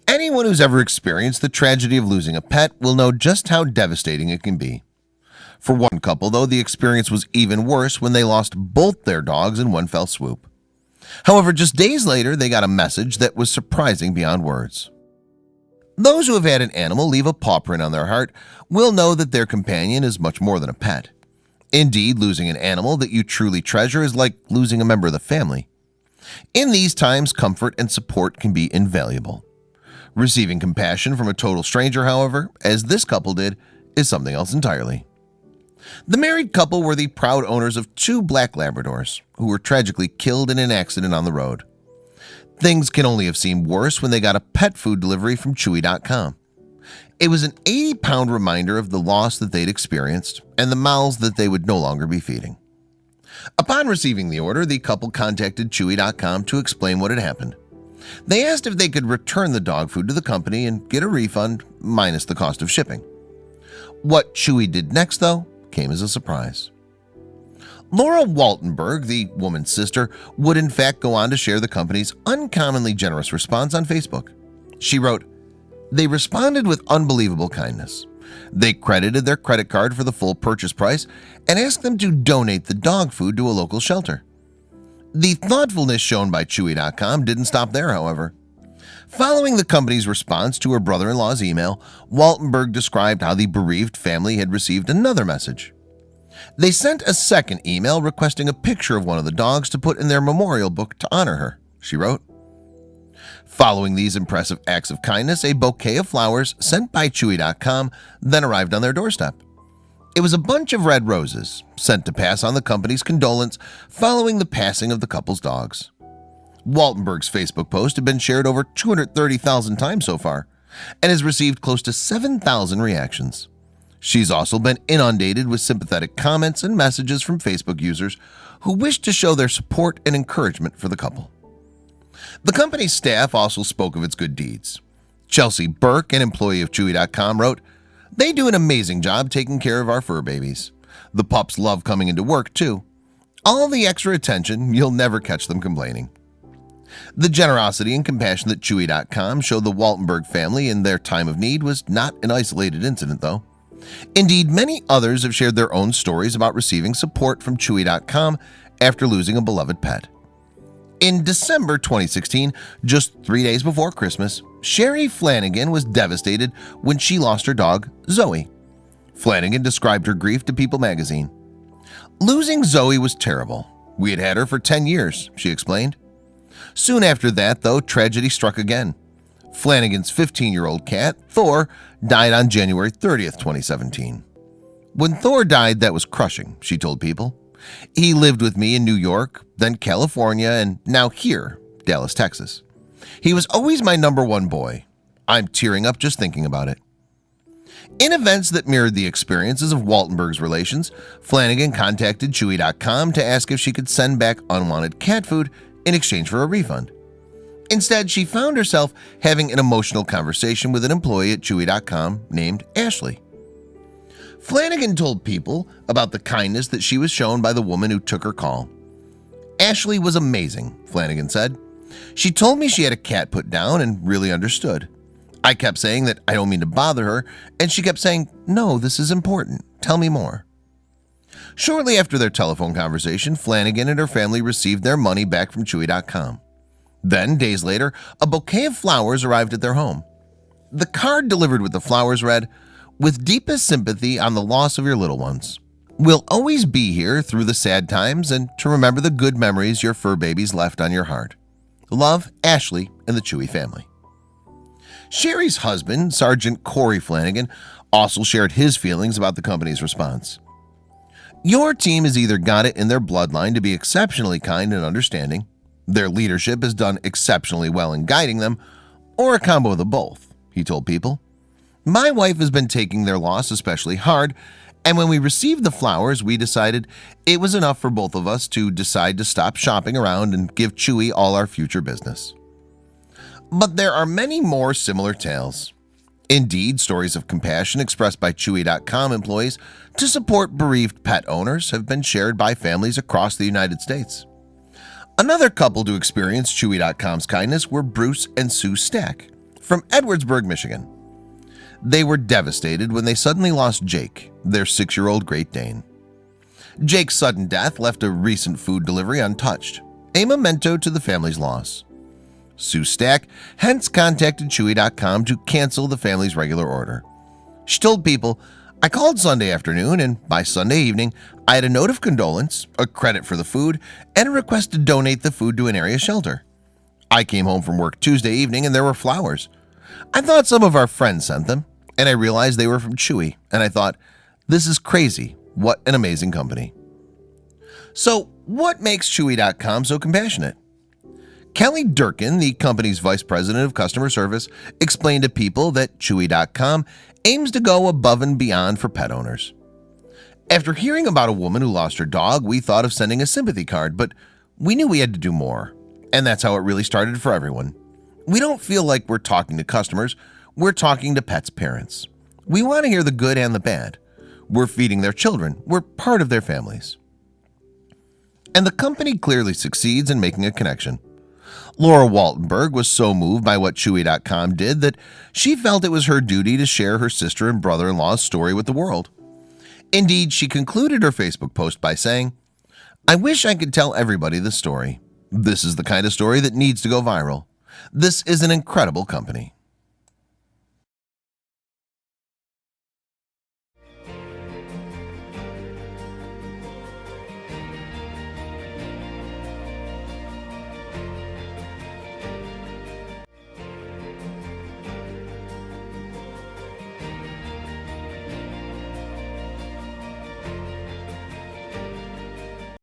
Anyone who's ever experienced the tragedy of losing a pet will know just how devastating it can be. For one couple, though, the experience was even worse when they lost both their dogs in one fell swoop. However, just days later, they got a message that was surprising beyond words. Those who have had an animal leave a paw print on their heart will know that their companion is much more than a pet. Indeed, losing an animal that you truly treasure is like losing a member of the family. In these times, comfort and support can be invaluable. Receiving compassion from a total stranger, however, as this couple did, is something else entirely. The married couple were the proud owners of 2 black Labradors who were tragically killed in an accident on the road. Things can only have seemed worse when they got a pet food delivery from Chewy.com. It was an 80-pound reminder of the loss that they'd experienced and the mouths that they would no longer be feeding. Upon receiving the order, the couple contacted Chewy.com to explain what had happened. They asked if they could return the dog food to the company and get a refund minus the cost of shipping. What Chewy did next, though, came as a surprise. Laura Waltenberg, the woman's sister, would in fact go on to share the company's uncommonly generous response on Facebook. She wrote, "They responded with unbelievable kindness. They credited their credit card for the full purchase price and asked them to donate the dog food to a local shelter." The thoughtfulness shown by Chewy.com didn't stop there, however. Following the company's response to her brother-in-law's email, Waltenberg described how the bereaved family had received another message. They sent a second email requesting a picture of one of the dogs to put in their memorial book to honor her, she wrote. Following these impressive acts of kindness, a bouquet of flowers sent by Chewy.com then arrived on their doorstep. It was a bunch of red roses sent to pass on the company's condolence following the passing of the couple's dogs. Waltenberg's Facebook post had been shared over 230,000 times so far and has received close to 7,000 reactions. She's also been inundated with sympathetic comments and messages from Facebook users who wish to show their support and encouragement for the couple. The company's staff also spoke of its good deeds. Chelsea Burke, an employee of Chewy.com, wrote, "They do an amazing job taking care of our fur babies. The pups love coming into work too. All the extra attention, you'll never catch them complaining." The generosity and compassion that Chewy.com showed the Waltenberg family in their time of need was not an isolated incident, though. Indeed, many others have shared their own stories about receiving support from Chewy.com after losing a beloved pet. In December 2016, just 3 days before Christmas, Sherry Flanagan was devastated when she lost her dog, Zoe. Flanagan described her grief to People magazine. "Losing Zoe was terrible. We had her for 10 years, she explained. Soon after that, though, tragedy struck again. Flanagan's 15-year-old cat, Thor, died on January 30th, 2017. When Thor died, that was crushing, she told People. He lived with me in New York, then California, and now here, Dallas, Texas. He was always my #1 boy. I'm tearing up just thinking about it." In events that mirrored the experiences of Waltenberg's relations, Flanagan contacted Chewy.com to ask if she could send back unwanted cat food in exchange for a refund. Instead, she found herself having an emotional conversation with an employee at Chewy.com named Ashley. Flanagan told People about the kindness that she was shown by the woman who took her call. "Ashley was amazing," Flanagan said. "She told me she had a cat put down and really understood. I kept saying that I don't mean to bother her, and she kept saying, 'No, this is important. Tell me more.'" Shortly after their telephone conversation, Flanagan and her family received their money back from Chewy.com. Then, days later, a bouquet of flowers arrived at their home. The card delivered with the flowers read, "With deepest sympathy on the loss of your little ones. We'll always be here through the sad times and to remember the good memories your fur babies left on your heart. Love, Ashley and the Chewy family." Sherry's husband, Sergeant Corey Flanagan, also shared his feelings about the company's response. "Your team has either got it in their bloodline to be exceptionally kind and understanding, their leadership has done exceptionally well in guiding them, or a combo of the both," he told People. "My wife has been taking their loss especially hard, and when we received the flowers, we decided it was enough for both of us to decide to stop shopping around and give Chewy all our future business." But there are many more similar tales. Indeed, stories of compassion expressed by Chewy.com employees to support bereaved pet owners have been shared by families across the United States. Another couple to experience Chewy.com's kindness were Bruce and Sue Stack from Edwardsburg, Michigan. They were devastated when they suddenly lost Jake, their 6-year-old Great Dane. Jake's sudden death left a recent food delivery untouched, a memento to the family's loss. Sue Stack hence contacted Chewy.com to cancel the family's regular order. She told people, "I called Sunday afternoon, and by Sunday evening, I had a note of condolence, a credit for the food, and a request to donate the food to an area shelter. I came home from work Tuesday evening and there were flowers. I thought some of our friends sent them, and I realized they were from Chewy, and I thought, this is crazy. What an amazing company." So, what makes Chewy.com so compassionate? Kelly Durkin, the company's vice president of customer service, explained to people that Chewy.com aims to go above and beyond for pet owners. "After hearing about a woman who lost her dog, we thought of sending a sympathy card, but we knew we had to do more. And that's how it really started for everyone. We don't feel like we're talking to customers, we're talking to pets' parents. We want to hear the good and the bad. We're feeding their children, we're part of their families." And the company clearly succeeds in making a connection. Laura Waltenberg was so moved by what Chewy.com did that she felt it was her duty to share her sister and brother-in-law's story with the world. Indeed, she concluded her Facebook post by saying, "I wish I could tell everybody this story. This is the kind of story that needs to go viral. This is an incredible company."